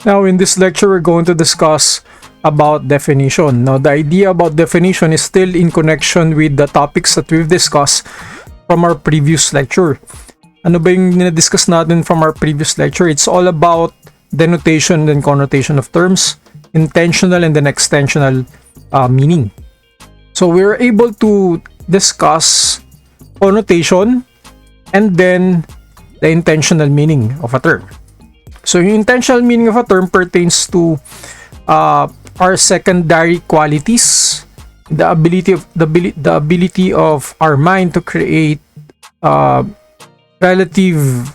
Now, in this lecture, we're going to discuss about definition. Now, the idea about definition is still in connection with the topics that we've discussed from our previous lecture. Ano ba yung na-discuss natin from our previous lecture? It's all about denotation and connotation of terms, intentional and then extensional meaning. So, we're able to discuss connotation and then the intentional meaning of a term. So, yung intentional meaning of a term pertains to our secondary qualities, the ability of our mind to create relative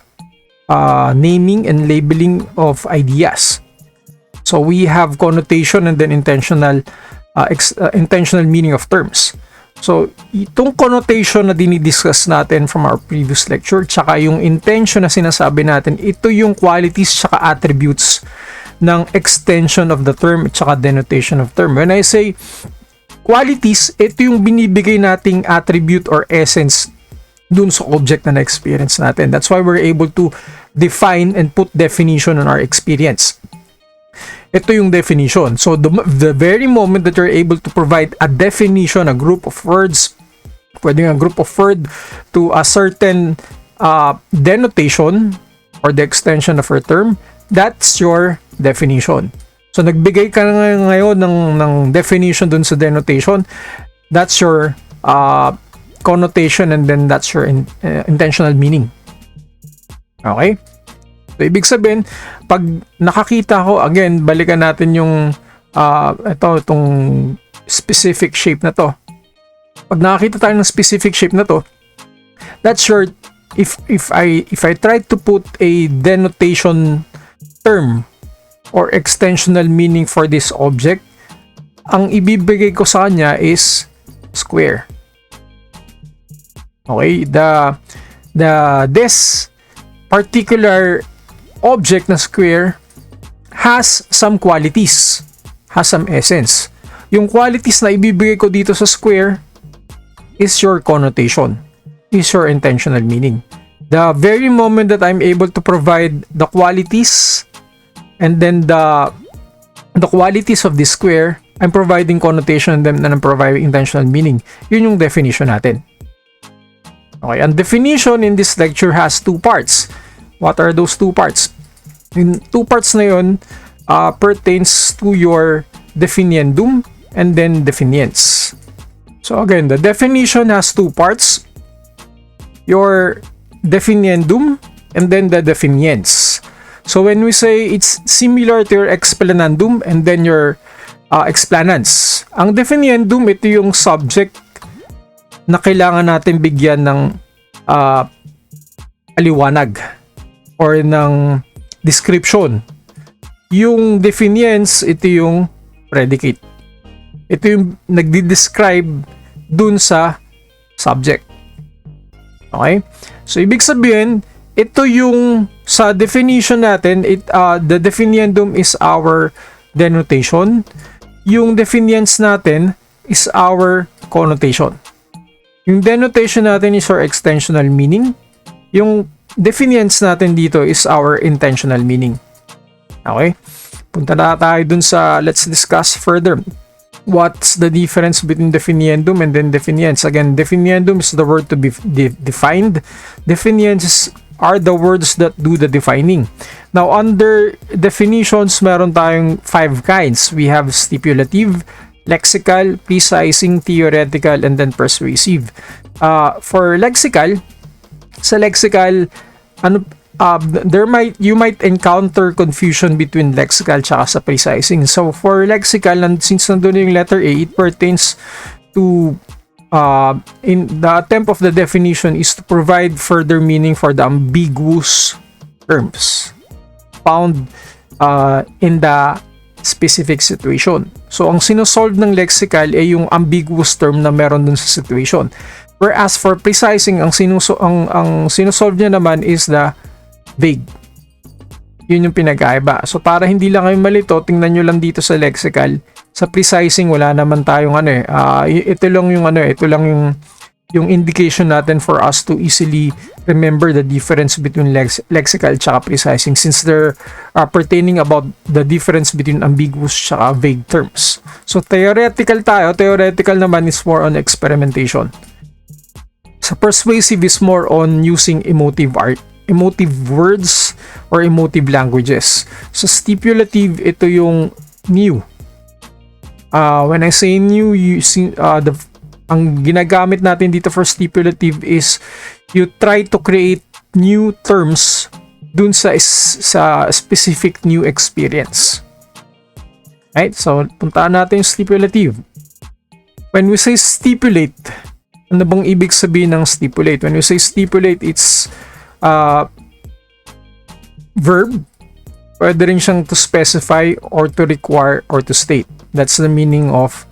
naming and labeling of ideas. So, we have connotation and then intentional meaning of terms. So, itong connotation na dinidiscuss natin from our previous lecture, tsaka yung intention na sinasabi natin, ito yung qualities tsaka attributes ng extension of the term tsaka denotation of term. When I say qualities, ito yung binibigay nating attribute or essence dun sa object na na-experience natin. That's why we're able to define and put definition on our experience. Ito yung definition. So, the very moment that you're able to provide a definition, a group of words, pwedeng a group of word to a certain denotation or the extension of a term, that's your definition. So, nagbigay ka na ngayon ng definition dun sa denotation, that's your connotation and then that's your intentional meaning. Okay? So, ibig sabihin, pag nakakita ko, again, balikan natin yung itong specific shape na to. Pag nakakita tayo ng specific shape na to, that's your, if I try to put a denotation term or extensional meaning for this object, ang ibibigay ko sa kanya is square. Okay? This particular object na square has some qualities, has some essence. Yung qualities na ibibigay ko dito sa square is your connotation, is your intentional meaning. The very moment that I'm able to provide the qualities and then the qualities of this square, I'm providing connotation and then I'm providing intentional meaning. Yun yung definition natin. Okay, and definition in this lecture has two parts. What are those two parts? In two parts na yun, pertains to your definiendum and then definiens. So again, the definition has two parts. Your definiendum and then the definiens. So when we say it's similar to your explanandum and then your explanans. Ang definiendum, ito yung subject na kailangan natin bigyan ng aliwanag or ng description. Yung definiens, ito yung predicate. Ito yung nagdi-describe dun sa subject. Okay? So, ibig sabihin, ito yung sa definition natin, the definiendum is our denotation. Yung definiens natin is our connotation. Yung denotation natin is our extensional meaning. Yung definiens natin dito is our intentional meaning. Okay? Punta na tayo dun sa let's discuss further. What's the difference between definiendum and then definiens? Again, definiendum is the word to be defined. Definiens are the words that do the defining. Now, under definitions, meron tayong 5 kinds. We have stipulative, lexical, precising, theoretical, and then persuasive. For lexical, sa lexical, you might encounter confusion between lexical tsaka sa precising. So for lexical, since nandun yung letter A, it pertains to in the attempt of the definition is to provide further meaning for the ambiguous terms found in the specific situation. So ang sinosolve ng lexical ay yung ambiguous term na meron dun sa situation. Whereas for precising, ang sinosolve niya naman is the vague. Yun yung pinag-aiba. So para hindi lang kayo malito, tingnan nyo lang dito sa lexical. Sa precising, wala naman tayong ito lang yung yung indication natin for us to easily remember the difference between lexical at precising, since they're pertaining about the difference between ambiguous at vague terms. So theoretical tayo. Theoretical naman is more on experimentation. Sa persuasive is more on using emotive words or emotive languages. Sa stipulative, ito yung new. When I say new, you see, ang ginagamit natin dito for stipulative is you try to create new terms dun sa specific new experience. Right? So, puntaan natin yung stipulative. When we say stipulate, ano bang ibig sabihin ng stipulate? When we say stipulate, it's verb. Pwede rin siyang to specify or to require or to state. That's the meaning of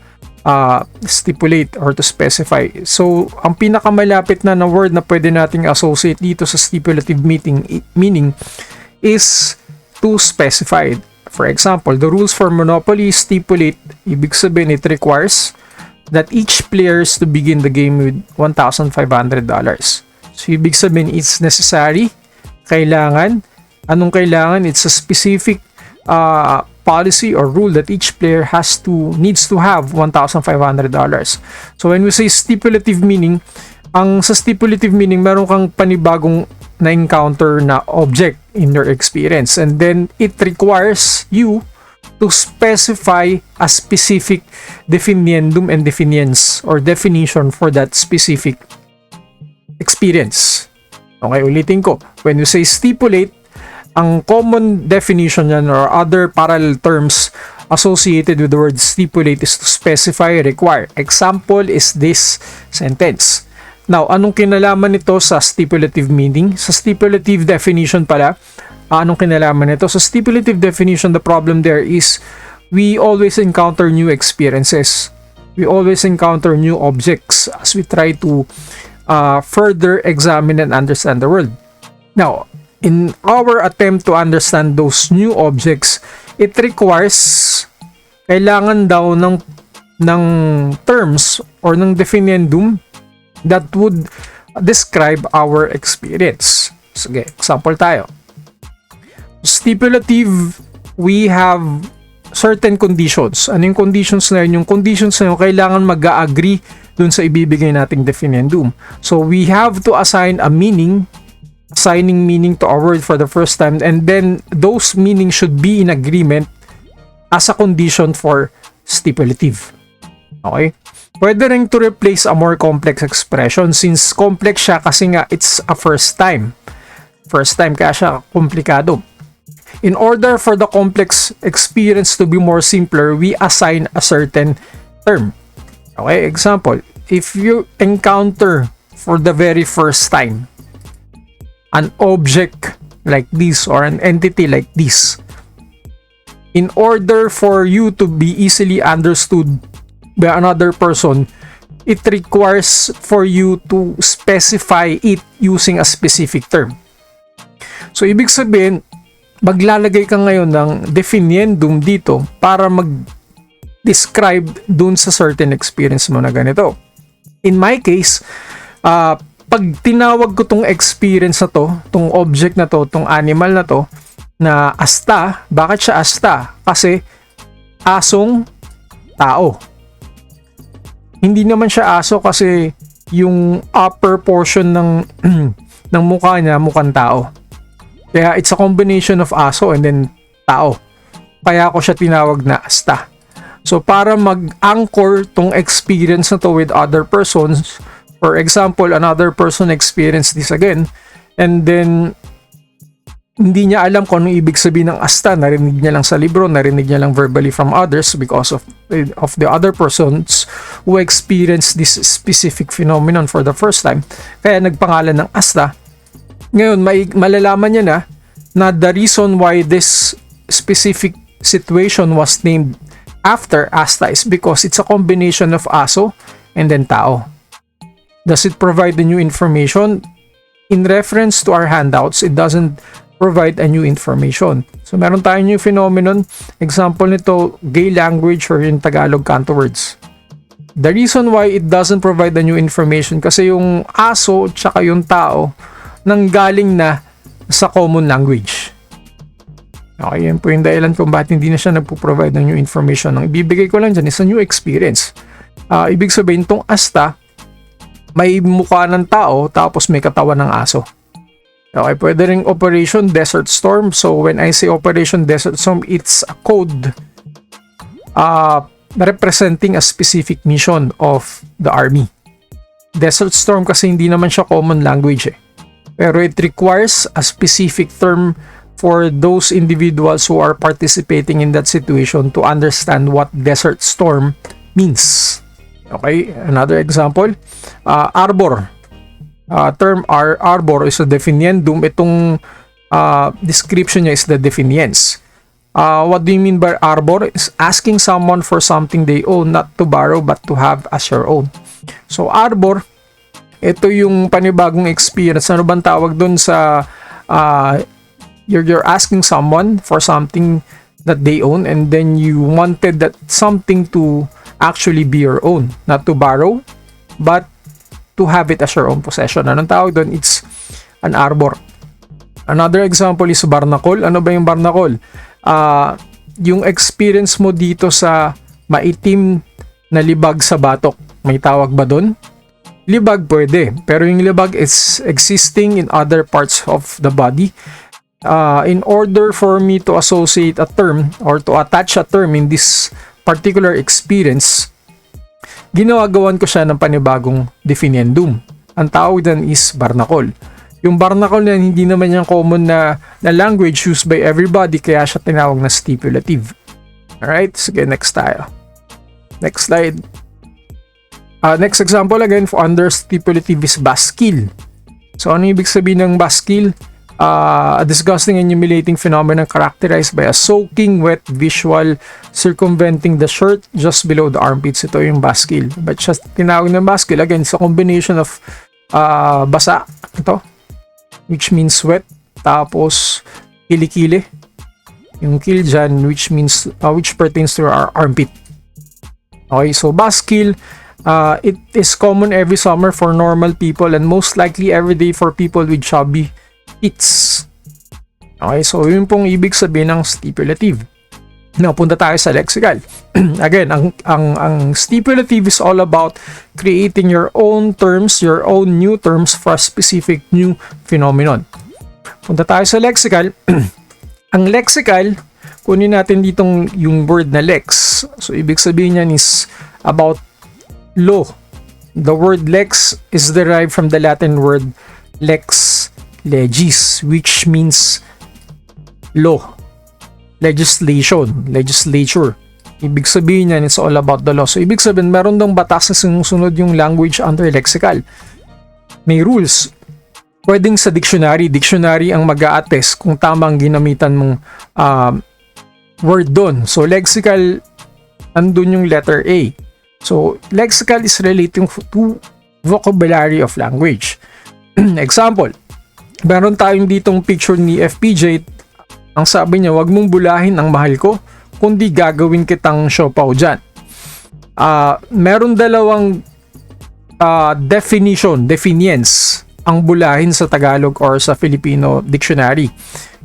stipulate or to specify. So, ang pinakamalapit na word na pwede nating associate dito sa stipulative meaning is to specify. For example, the rules for Monopoly stipulate, ibig sabihin it requires that each player is to begin the game with $1,500. So, ibig sabihin it's necessary, kailangan. Anong kailangan? It's a specific policy or rule that each player needs to have $1,500. So when we say stipulative meaning, sa stipulative meaning, meron kang panibagong na-encounter na object in your experience, and then it requires you to specify a specific definiendum and definiens or definition for that specific experience. Okay, ulitin ko. When you say stipulate, ang common definition yan or other parallel terms associated with the word stipulate is to specify, require. Example is this sentence. Now, anong kinalaman nito sa stipulative meaning? Sa stipulative definition pala, anong kinalaman nito? Sa stipulative definition, the problem there is we always encounter new experiences. We always encounter new objects as we try to further examine and understand the world. Now, in our attempt to understand those new objects, it requires, kailangan daw ng terms or ng definiendum that would describe our experience. Sige, example tayo. Stipulative, we have certain conditions. Ano yung conditions na yun? Yung conditions na yun, kailangan mag-agree dun sa ibibigay nating definiendum. So, we have to assign a meaning, assigning meaning to a word for the first time, and then those meanings should be in agreement as a condition for stipulative. Okay? Pwede rin to replace a more complex expression, since complex siya kasi nga it's a first time. First time kaya siya komplikado. In order for the complex experience to be more simpler, we assign a certain term. Okay? Example, if you encounter for the very first time an object like this or an entity like this, in order for you to be easily understood by another person, it requires for you to specify it using a specific term. So, ibig sabihin, maglalagay ka ngayon ng definiendum dito para mag-describe dun sa certain experience mo na ganito. In my case, pag tinawag ko tong experience na to, tong object na to, tong animal na to, na asta, bakit siya asta? Kasi asong tao. Hindi naman siya aso kasi yung upper portion ng ng mukha niya mukhang tao. Kaya it's a combination of aso and then tao. Kaya ko siya tinawag na asta. So para mag-anchor tong experience na to with other persons, for example, another person experienced this again, and then hindi niya alam kung anong ibig sabihin ng asta. Narinig niya lang sa libro, narinig niya lang verbally from others because of the other persons who experienced this specific phenomenon for the first time. Kaya nagpangalan ng asta. Ngayon, malalaman niya na the reason why this specific situation was named after asta is because it's a combination of aso and then tao. Does it provide the new information? In reference to our handouts, it doesn't provide a new information. So, meron tayong new phenomenon. Example nito, gay language or in Tagalog, Canto words. The reason why it doesn't provide the new information kasi yung aso tsaka yung tao nanggaling na sa common language. Okay, yun po yung dahilan kung bakit hindi na siya nagpo-provide ng new information. Ang ibibigay ko lang dyan is a new experience. Ibig sabihin tong asta, may mukha ng tao tapos may katawan ng aso. Okay, pwede ring Operation Desert Storm. So when I say Operation Desert Storm, it's a code representing a specific mission of the army. Desert Storm kasi hindi naman siya common language pero it requires a specific term for those individuals who are participating in that situation to understand what Desert Storm means. Okay, another example, arbor. Term arbor is a definiendum. Itong description niya is the definiens. What do you mean by arbor? Is asking someone for something they own, not to borrow but to have as your own. So arbor, ito yung panibagong experience. Ano bang tawag dun sa you're asking someone for something that they own and then you wanted that something to actually be your own, not to borrow but to have it as your own possession. Anong tawag doon? It's an arbor. Another example is barnacle. Ano ba yung barnacle? Yung experience mo dito sa maitim na libag sa batok. May tawag ba doon? Libag pwede. Pero yung libag is existing in other parts of the body. In order for me to associate a term or to attach a term in this particular experience, ginagawan ko siya ng panibagong definiendum. Ang tawag din is barnacle. Yung barnacle na hindi naman yung common na language used by everybody, kaya siya tinawag na stipulative. Alright, sige, next tayo. Next slide. Next example again for under stipulative is basquil. So ano ibig sabihin ng basquil? A disgusting and humiliating phenomenon characterized by a soaking wet visual circumventing the shirt just below the armpits. Ito yung basquil. But siya tinawag ng basquil, again, it's a combination of basa, ito, which means wet, tapos kilikili, yung kill dyan, which means which pertains to our armpit. Okay, so basquil, it is common every summer for normal people and most likely every day for people with chubby feet. Okay, so yun pong ibig sabihin ng stipulative. Now, punta tayo sa lexical. Again, ang stipulative is all about creating your own terms, your own new terms for a specific new phenomenon. Punta tayo sa lexical. Ang lexical, kunin natin ditong yung word na lex. So, ibig sabihin niyan is about law. The word lex is derived from the Latin word lex legis, which means law, legislation, legislature. Ibig sabihin yan, it's all about the law. So, ibig sabihin, meron dong batas na sinusunod yung language under lexical. May rules. Pwedeng sa dictionary. Dictionary ang mag-a-attest kung tama ang ginamitan mong word doon. So, lexical, andun yung letter A. So, lexical is relating to vocabulary of language. Example, meron tayong ditong picture ni FPJ. Ang sabi niya, wag mong bulahin ang mahal ko, kundi gagawin kitang siopaw dyan. Meron dalawang definiens ang bulahin sa Tagalog or sa Filipino dictionary.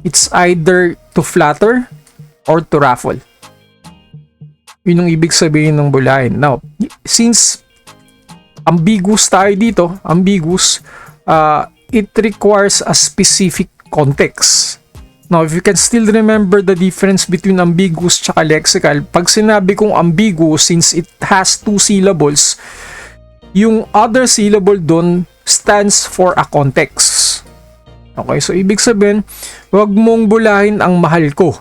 It's either to flatter or to raffle. Yun ang ibig sabihin ng bulahin. Now, since ambiguous tayo dito, it requires a specific context. Now, if you can still remember the difference between ambiguous tsaka lexical, pag sinabi kong ambiguous, since it has two syllables, yung other syllable doon stands for a context. Okay, so ibig sabihin, wag mong bulahin ang mahal ko,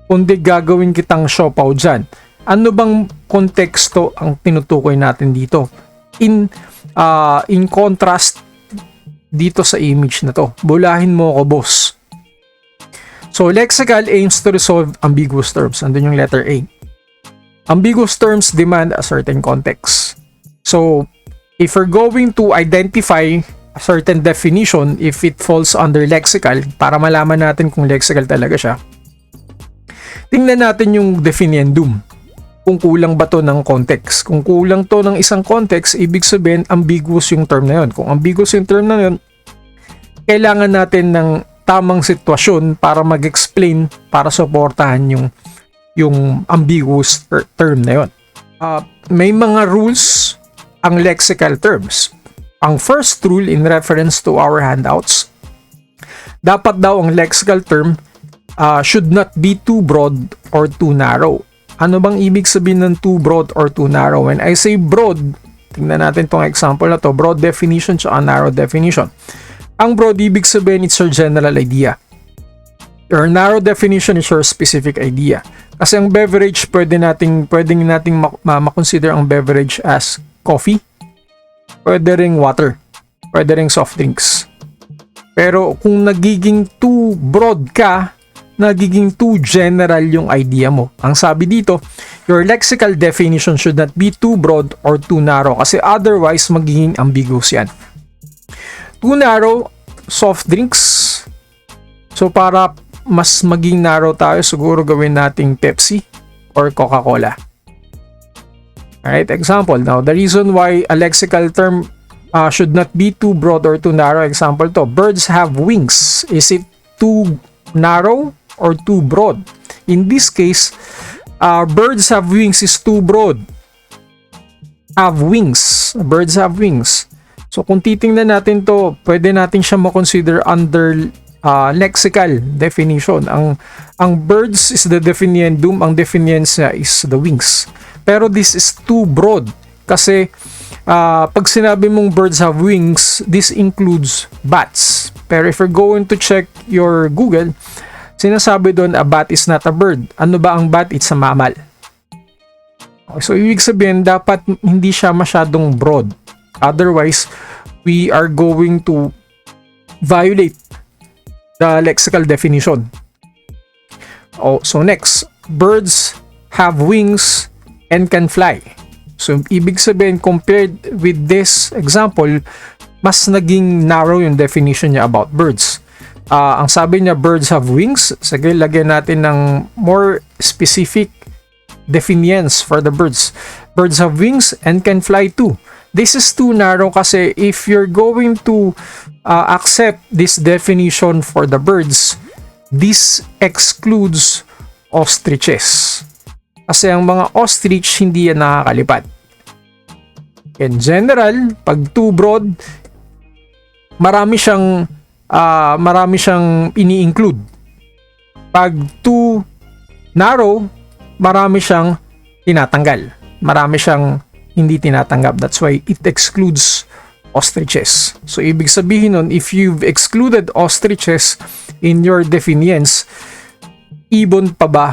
kundi gagawin kitang siopaw dyan. Ano bang konteksto ang tinutukoy natin dito? In contrast dito sa image na to, bulahin mo ako, boss. So, lexical aims to resolve ambiguous terms. Andun yung letter A. Ambiguous terms demand a certain context. So, if we're going to identify a certain definition, if it falls under lexical, para malaman natin kung lexical talaga siya, tingnan natin yung definiendum. kung kulang ba to ng context. Kung kulang to ng isang context, ibig sabihin ambiguous yung term na yun. Kung ambiguous yung term na yun, kailangan natin ng tamang sitwasyon para mag-explain, para suportahan yung ambiguous term na yun. May mga rules ang lexical terms. Ang first rule in reference to our handouts, dapat daw ang lexical term should not be too broad or too narrow. Ano bang ibig sabihin ng too broad or too narrow? When I say broad, tingnan natin tong example na to, broad definition at narrow definition. Ang broad, ibig sabihin, it's your general idea. Your narrow definition is your specific idea. Kasi ang beverage, pwedeng nating makonsider ang beverage as coffee, pwede ring water, pwede ring soft drinks. Pero kung nagiging too broad ka, nagiging too general yung idea mo. Ang sabi dito, your lexical definition should not be too broad or too narrow kasi otherwise magiging ambiguous yan. Too narrow, soft drinks. So para mas maging narrow tayo, siguro gawin nating Pepsi or Coca-Cola. Alright, example. Now, the reason why a lexical term should not be too broad or too narrow, example to, birds have wings. Is it too narrow or too broad? In this case, birds have wings is too broad. Have wings. Birds have wings. So kung titingnan natin to, pwede natin siya makonsider under lexical definition. Ang birds is the definiendum, ang definiens is the wings. Pero this is too broad kasi pag sinabi mong birds have wings, this includes bats. Pero if you're going to check your Google, sinasabi doon a bat is not a bird. Ano ba ang bat? It's a mammal. Okay, so ibig sabihin dapat hindi siya masyadong broad. Otherwise, we are going to violate the lexical definition. So next, birds have wings and can fly. So ibig sabihin compared with this example, mas naging narrow yung definition niya about birds. Ang sabi niya birds have wings. Sige, lagyan natin ng more specific definitions for the birds. Birds have wings and can fly too. This is too narrow kasi if you're going to accept this definition for the birds, this excludes ostriches. Kasi ang mga ostrich hindi yan nakakalipad. In general, pag too broad, marami siyang ini-include. Pag too narrow, marami siyang tinatanggal. Marami siyang hindi tinatanggap. That's why it excludes ostriches. So, ibig sabihin nun, if you've excluded ostriches in your definitions, ibon pa ba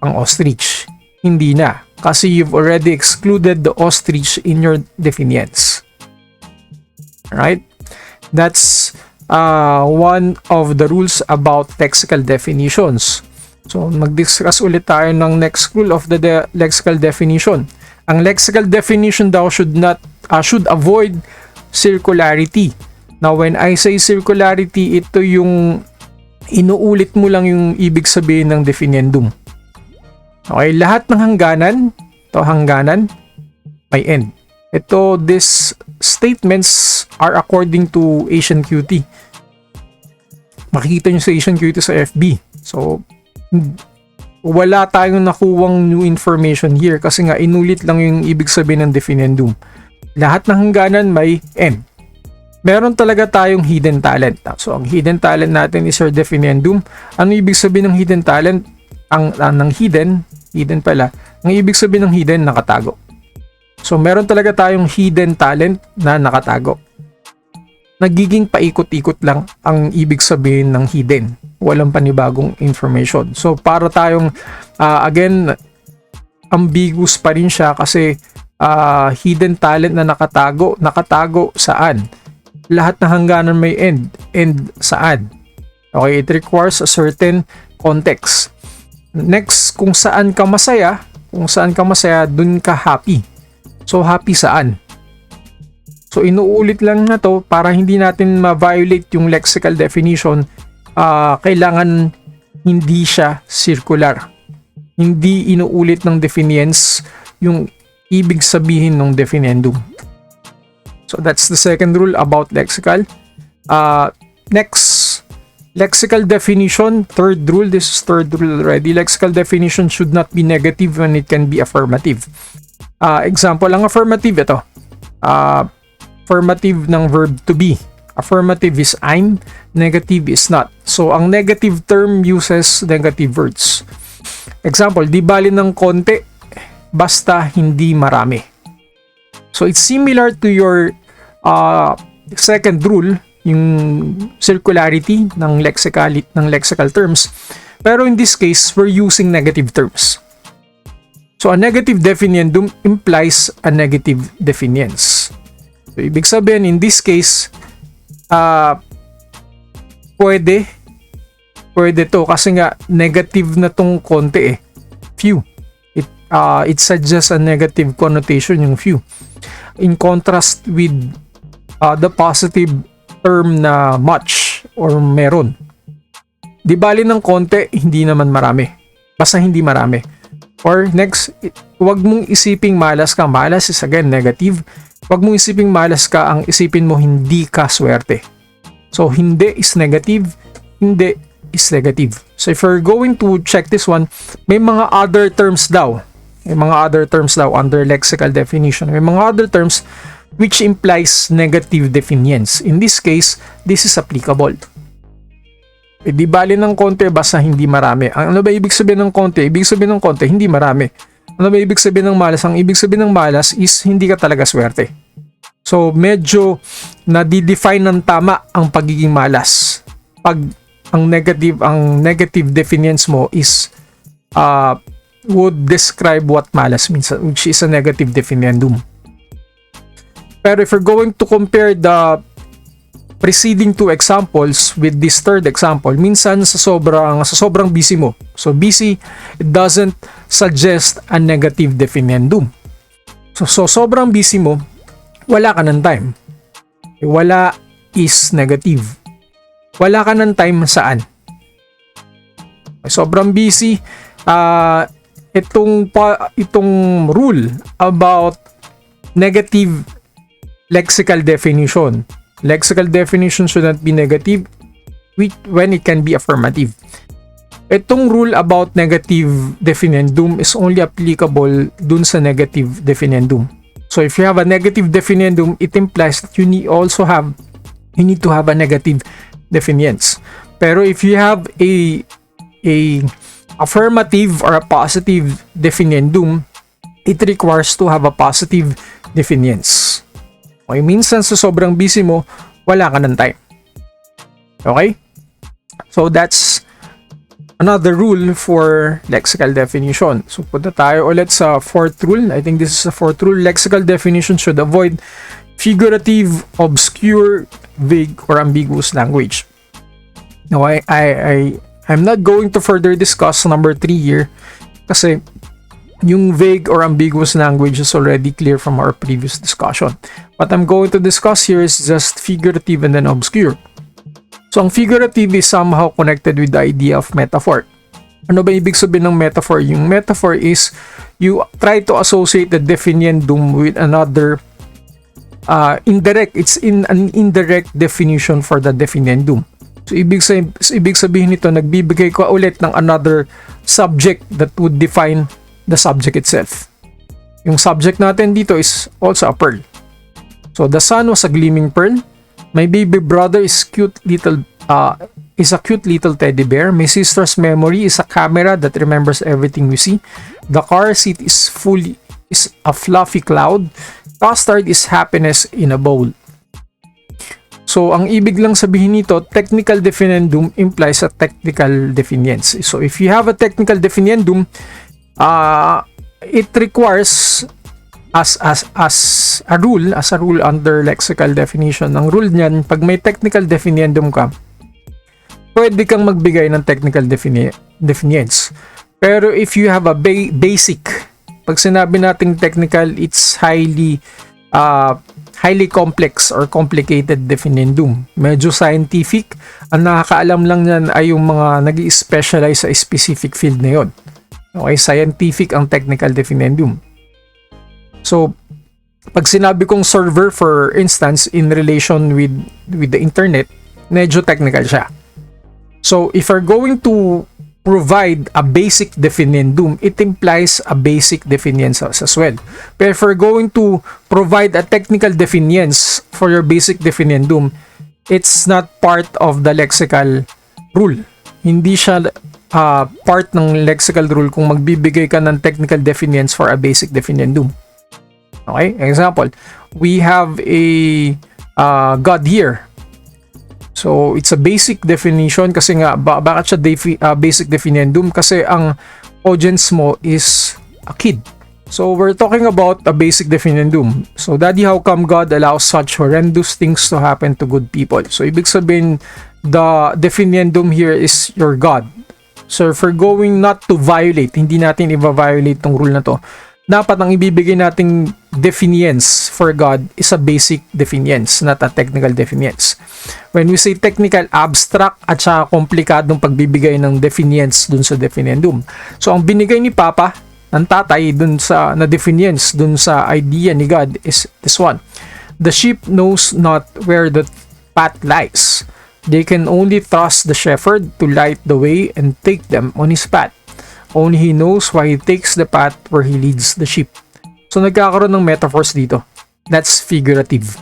ang ostrich? Hindi na. Kasi you've already excluded the ostrich in your definitions. Alright? That's one of the rules about lexical definitions. So, mag-discuss ulit tayo ng next rule of the lexical definition. Ang lexical definition daw should avoid circularity. Now, when I say circularity, ito yung inuulit mo lang yung ibig sabihin ng definiendum. Okay, lahat ng hangganan, may end. These statements are according to Asian QT. Makikita nyo sa Asian QT sa FB. So, wala tayong nakuwang new information here kasi nga inulit lang yung ibig sabihin ng definiendum. Lahat ng hangganan may end. Meron talaga tayong hidden talent. So, ang hidden talent natin is our definiendum. Ano ibig sabihin ng hidden talent? Ang hidden pala. Ang ibig sabihin ng hidden, nakatago. So, meron talaga tayong hidden talent na nakatago. Nagiging paikot-ikot lang ang ibig sabihin ng hidden. Walang panibagong information. So, para tayong, again, ambiguous pa rin siya kasi hidden talent na nakatago. Nakatago saan? Lahat ng hangganan may end. End saan? Okay, it requires a certain context. Next, kung saan ka masaya, dun ka happy. So, happy saan? So, inuulit lang na to para hindi natin ma-violate yung lexical definition. Kailangan hindi siya circular. Hindi inuulit ng definiens yung ibig sabihin ng definiendum. So that's the second rule about lexical. Next, lexical definition, third rule. This is third rule already. Lexical definition should not be negative when it can be affirmative. Example, ang affirmative ito. Affirmative ng verb to be. Affirmative is I'm, negative is not. So, ang negative term uses negative words. Example, di bali ng konti, basta hindi marami. So, it's similar to your second rule, yung circularity ng lexical terms. Pero in this case, we're using negative terms. So, a negative definiendum implies a negative definiens. So, ibig sabihin, in this case, pwede to kasi nga negative na tong konti few. It suggests a negative connotation yung few. In contrast with the positive term na much or meron. Di bali ng konti, hindi naman marami. Basta hindi marami. Or next, wag mong isiping malas ka. Malas is again negative. Wag mong isiping malas ka, ang isipin mo hindi ka swerte. So, hindi is negative, hindi is negative. So, if you're going to check this one, may mga other terms daw. May mga other terms daw under lexical definition. May mga other terms which implies negative definiens. In this case, this is applicable. Di bali ng konti basta hindi marami. Ano ba ibig sabihin ng konti? Ibig sabihin ng konti, hindi marami. Ano ba ibig sabihin ng malas? Ang ibig sabihin ng malas is hindi ka talaga swerte. So, medyo nadidefine ng tama ang pagiging malas. Pag ang negative definiens mo is would describe what malas means, which is a negative definiendum. Pero if you're going to compare the preceding two examples with this third example, minsan sa sobrang busy mo. So, busy, it doesn't suggest a negative definiendum. So sobrang busy mo, wala ka ng time. Wala is negative. Wala ka ng time saan? Sobrang busy. Itong rule about negative lexical definition. Lexical definition should not be negative when it can be affirmative. Itong rule about negative definiendum is only applicable dun sa negative definiendum. So if you have a negative definiendum, it implies that you need to have a negative definiens. Pero if you have a affirmative or a positive definiendum, it requires to have a positive definiens. Okay, minsan sa sobrang busy mo, wala ka ng time. Okay? So that's another rule for lexical definition. So punta tayo ulit sa fourth rule. I think this is the fourth rule. Lexical definition should avoid figurative, obscure, vague, or ambiguous language. Now, I'm not going to further discuss number 3 here kasi yung vague or ambiguous language is already clear from our previous discussion. What I'm going to discuss here is just figurative and then obscure. So, ang figurative is somehow connected with the idea of metaphor. Ano ba ibig sabihin ng metaphor? Yung metaphor is you try to associate the definiendum with another indirect. It's in an indirect definition for the definiendum. So, ibig sabihin nito, nagbibigay ko ulit ng another subject that would define the subject itself. Yung subject natin dito is also a pearl. So, the sun was a gleaming pearl. My baby brother is a cute little teddy bear. My sister's memory is a camera that remembers everything we see. The car seat is a fluffy cloud. Custard is happiness in a bowl. So, ang ibig lang sabihin nito, technical definiendum implies a technical definiens. So, if you have a technical definiendum, it requires as a rule under lexical definition. Ang rule niyan, pag may technical definiendum ka, pwede kang magbigay ng technical definiens. Pero if you have a basic, pag sinabi nating technical, it's highly complex or complicated definiendum. Medyo scientific. Ang nakakaalam lang yan ay yung mga nag-i-specialize sa specific field na yun. Okay, scientific ang technical definiendum. So, pag sinabi kong server, for instance, in relation with the internet, medyo technical siya. So, if we're going to provide a basic definiendum, it implies a basic definience as well. But if we're going to provide a technical definience for your basic definiendum, it's not part of the lexical rule. Hindi siya part ng lexical rule kung magbibigay ka ng technical definience for a basic definiendum. Okay? Example, we have a God here. So, it's a basic definition kasi nga, bakit siya basic definiendum? Kasi ang audience mo is a kid. So, we're talking about a basic definiendum. So, Daddy, how come God allows such horrendous things to happen to good people? So, ibig sabihin, the definiendum here is your God. So, if we're going not to violate, hindi natin i-violate tong rule na to, dapat ang ibibigay nating definience for God is a basic definience, not a technical definience. When we say technical, abstract at saka komplikadong pagbibigay ng definience dun sa definiendum. So, ang binigay ni Papa, ng tatay, dun sa na definience dun sa idea ni God is this one. The sheep knows not where the path lies. They can only trust the shepherd to light the way and take them on his path. Only he knows why he takes the path where he leads the sheep. So, nagkakaroon ng metaphors dito. That's figurative.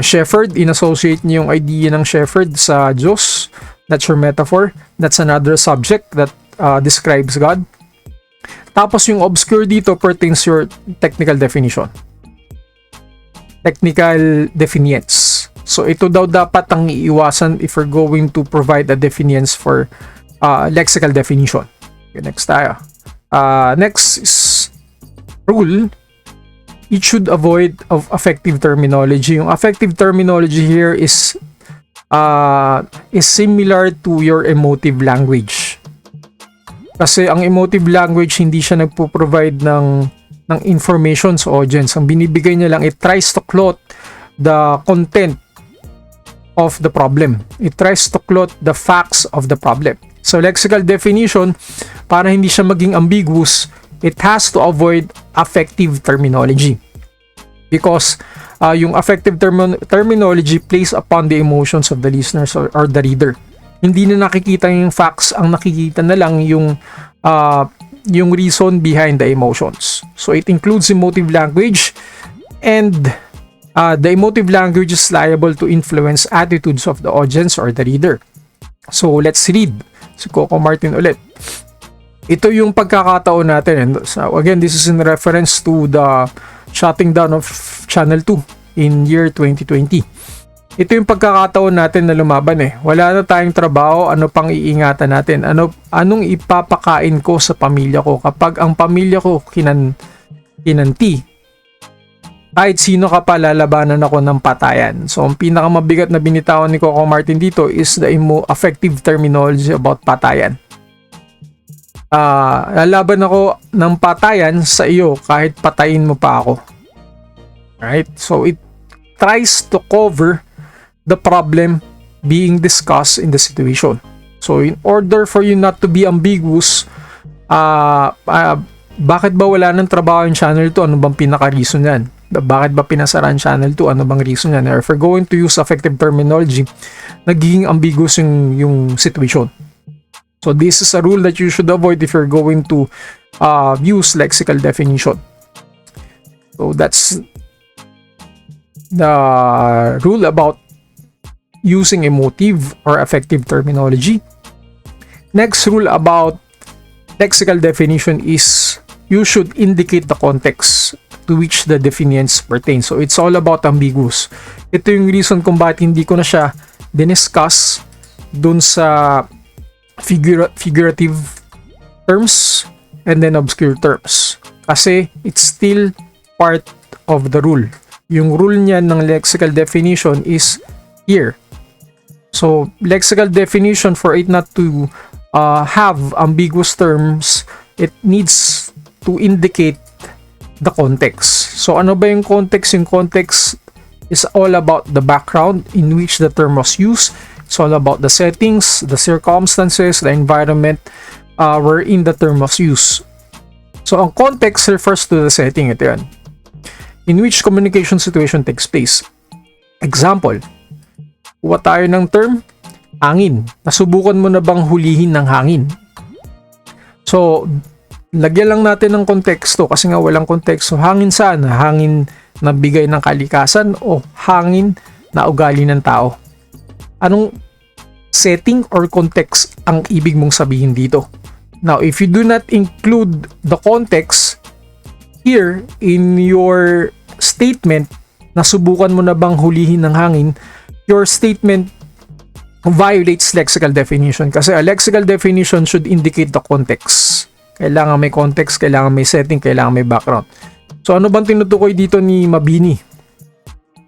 Shepherd, in-associate niyo yung idea ng shepherd sa Diyos. That's your metaphor. That's another subject that describes God. Tapos, yung obscure dito pertains your technical definition. Technical definience. So, ito daw dapat ang iiwasan if we're going to provide a definience for lexical definition. Okay, next tayo. Next is rule. It should avoid of affective terminology. Yung affective terminology here is similar to your emotive language. Kasi ang emotive language hindi siya nagpo-provide ng information sa audience. Ang binibigay niya lang, it tries to cloth the content of the problem. It tries to cloth the facts of the problem. So, lexical definition, para hindi siya maging ambiguous, it has to avoid affective terminology. Because yung affective terminology plays upon the emotions of the listeners or the reader. Hindi na nakikita yung facts, ang nakikita na lang yung reason behind the emotions. So, it includes emotive language, and the emotive language is liable to influence attitudes of the audience or the reader. So, let's read. Si Coco Martin ulit. Ito yung pagkakataon natin. And so, again, this is in reference to the shutting down of Channel 2 in year 2020. Ito yung pagkakataon natin na lumaban eh. Wala na tayong trabaho, ano pang iingatan natin? Anong ipapakain ko sa pamilya ko? Kapag ang pamilya ko kinanti, kahit sino ka pa, lalabanan ako ng patayan. So, ang pinakamabigat na binitawan ni Coco Martin dito is the affective terminology about patayan. Lalaban ako ng patayan sa iyo kahit patayin mo pa ako. Right? So, it tries to cover the problem being discussed in the situation. So, in order for you not to be ambiguous, bakit ba wala ng trabaho yung channel 2? Ano bang pinaka-reason yan? Bakit ba pinasaraan channel 2? Ano bang reason yan? Or if we're going to use affective terminology, nagiging ambiguous yung situation. So, this is a rule that you should avoid if you're going to use lexical definition. So, that's the rule about using emotive or affective terminology. Next rule about lexical definition is you should indicate the context to which the definitions pertain. So, it's all about ambiguous. Ito yung reason kung bakit hindi ko na siya diniscuss dun sa figurative terms and then obscure terms. Kasi, it's still part of the rule. Yung rule niya ng lexical definition is here. So, lexical definition, for it not to have ambiguous terms, it needs to indicate the context. So, ano ba yung context? Yung context is all about the background in which the term was used. It's all about the settings, the circumstances, the environment wherein the term was used. So, ang context refers to the setting. Ito yan. In which communication situation takes place. Example, kuha tayo ng term, hangin. Nasubukan mo na bang hulihin ng hangin? So, lagyan lang natin ng konteksto kasi nga walang konteksto. Hangin saan? Hangin na bigay ng kalikasan o hangin na ugali ng tao? Anong setting or context ang ibig mong sabihin dito? Now, if you do not include the context here in your statement, nasubukan mo na bang hulihin ng hangin, your statement violates lexical definition kasi a lexical definition should indicate the context. Kailangan may context, kailangan may setting, kailangan may background. So, ano bang tinutukoy dito ni Mabini?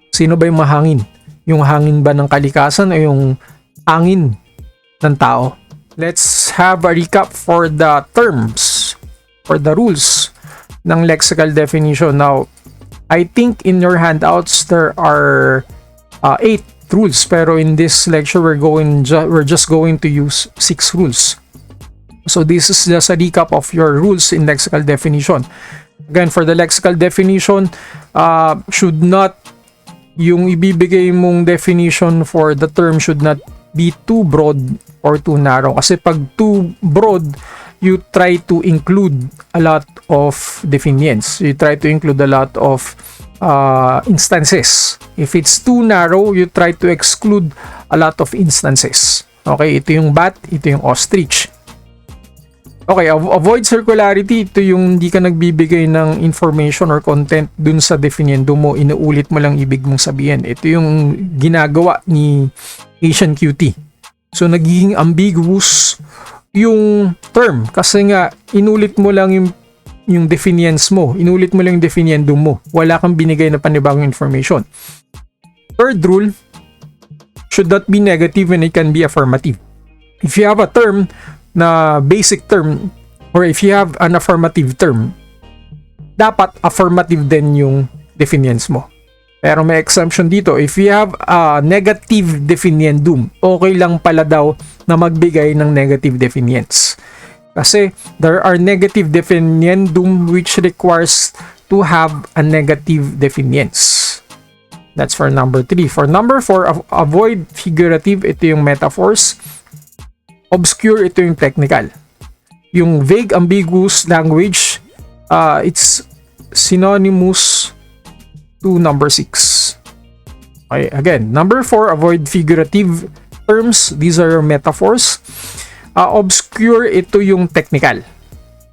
Sino ba yung mahangin? Yung hangin ba ng kalikasan o yung hangin ng tao? Let's have a recap for the terms, for the rules ng lexical definition. Now, I think in your handouts there are 8 rules, pero in this lecture we're just going to use 6 rules. So this is just a recap of your rules in lexical definition. Again, for the lexical definition, should not, yung ibibigay mong definition for the term should not be too broad or too narrow. Kasi pag too broad, you try to include a lot of definitions. You try to include a lot of instances. If it's too narrow, you try to exclude a lot of instances. Okay, ito yung bat, ito yung ostrich. Okay, avoid circularity. Ito yung hindi ka nagbibigay ng information or content dun sa definiendo mo. Inuulit mo lang ibig mong sabihin. Ito yung ginagawa ni Asian QT. So, nagiging ambiguous yung term kasi nga inulit mo lang yung definitions mo. Inulit mo lang yung definiendo mo. Wala kang binigay na panibagong information. Third rule, should not be negative and it can be affirmative. If you have a term na basic term or if you have an affirmative term, dapat affirmative din yung definitions mo. Pero may exemption dito. If you have a negative definiendum, okay lang pala daw na magbigay ng negative definients. Kasi there are negative definiendum which requires to have a negative definients. That's for number 3. For number 4, avoid figurative. Ito yung metaphors. Obscure, ito yung technical. Yung vague, ambiguous language, it's synonymous to number 6. Okay, again, number 4, avoid figurative terms. These are your metaphors. Obscure, ito yung technical.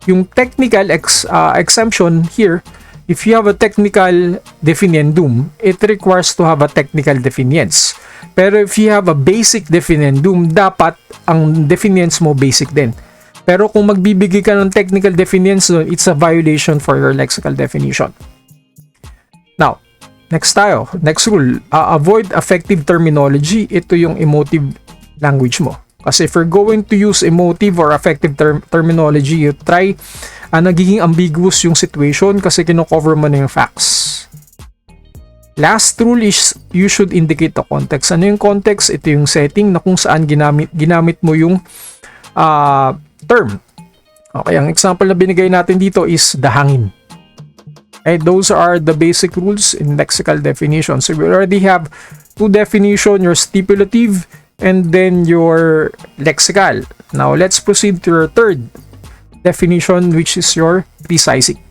Yung technical exemption here, if you have a technical definiendum, it requires to have a technical definiens. Pero if you have a basic definiendum, dapat ang definiens mo basic din. Pero kung magbibigay ka ng technical definiens, it's a violation for your lexical definition. Now, next tayo. Next rule, avoid affective terminology. Ito yung emotive language mo. Kasi if you're going to use emotive or affective terminology, you try, nagiging ambiguous yung situation kasi kino-cover mo na yung facts. Last rule is you should indicate the context. Ano yung context? Ito yung setting na kung saan ginamit mo yung term. Okay, ang example na binigay natin dito is the hangin. Okay, those are the basic rules in lexical definition. So we already have 2 definition, your stipulative and then your lexical. Now let's proceed to your third definition, which is your precising.